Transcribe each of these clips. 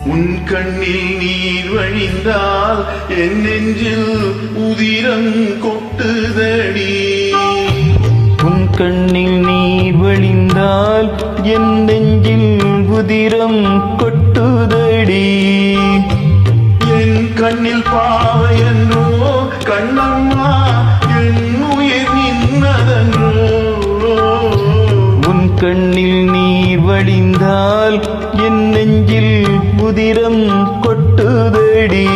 உன் கண்ணில் நீர் வழிந்தால் என் நெஞ்சில் உதிரம் கொட்டுதடி. உன் கண்ணில் நீர் வழிந்தால் என் நெஞ்சில் உதிரம் கொட்டுதடி. என் கண்ணில் பாவை என்றோ கண்ணம்மா என் உயிர் நின்னதன்றோ. உன் கண்ணில் நீர் வழிந்தால் என் நெஞ்சில் உதிரம் கொட்டுதடி.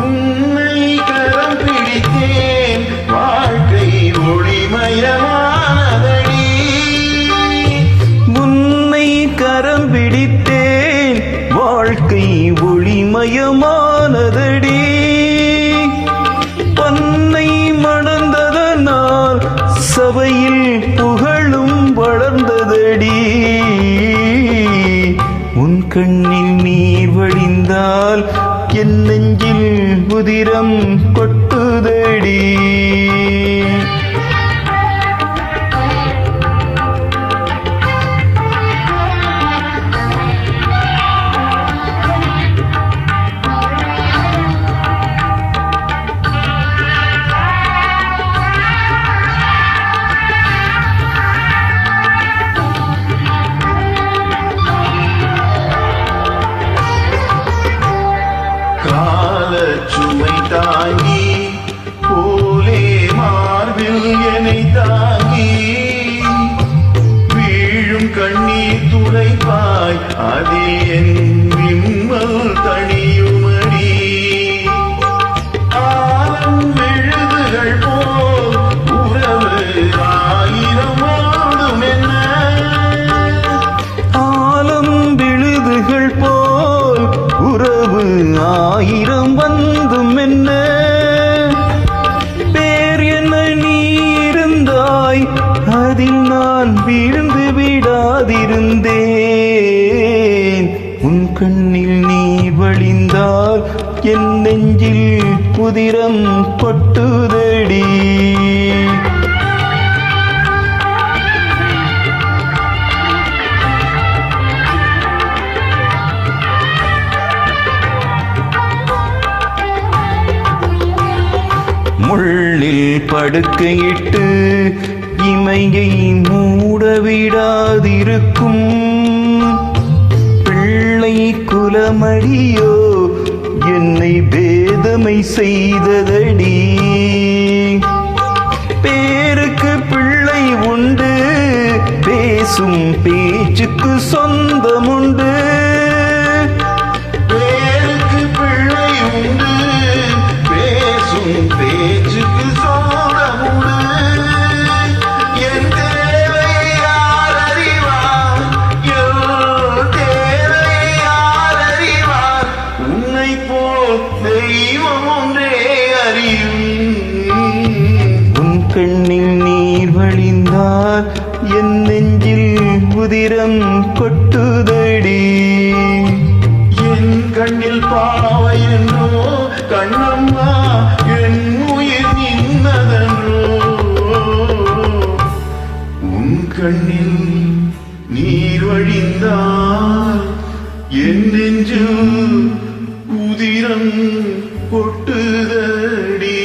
உன்னை கரம் பிடித்தேன் வாழ்க்கை ஒளிமயமானதடி. உன்னை கரம் பிடித்தேன் வாழ்க்கை ஒளிமயமானதடி. பொன்னை மணந்ததனால் சபையில் புகழும் வளர்ந்ததடி. உன் கண்ணில் நீர் வழிந்தால் என் நெஞ்சில் உதிரம் கொட்டுதடி. காலச்சுமை தாங்கி போலே மார்பில் என்னை தாங்கி வீழும் கண்ணீர் துடைப்பாய் அதில் என் விம்மல் தனியுமடி. ஆலம் விழுதுகள் போல் உறவு ஆயிரம் ஆடும் என்ன. ஆலம் விழுதுகள் போல் உறவு ஆயிரம் வந்தும் என்ன. பேர் என்ன நீ இருந்தாய் அதில் நான் வீழ்ந்து விடாதிருந்தேன். உன் கண்ணில் நீ வழிந்தால் என் நெஞ்சில் உதிரம் கொட்டுதடி. முள்ளில் படுக்கையிட்டு இமையை மூடவிடாதிருக்கும் பிள்ளை குலமடியோ என்னை பேதமை செய்ததடி. பேருக்கு பிள்ளை உண்டு பேசும் பேச்சுக்கு சொந்தமுண்டு. பேருக்கு பிள்ளை உண்டு பேசும் பேச்சுக்கு சோழமுடு. என் தேவை யார் அறிவார் என் தேவை யார் அறிவார். உன்னை போல் தெய்வம் ஒன்றே அறியும். உன் கண்ணில் நீர் வழிந்தால் என் நெஞ்சில் உதிரம் கொட்டுதடி. என் கண்ணில் பாவை என்றோ கண்ணம்மா என் உயிர் நின்னதன்றோ. உன் கண்ணில் நீர் வழிந்தால் என் நெஞ்சில் உதிரம் கொட்டுதடி.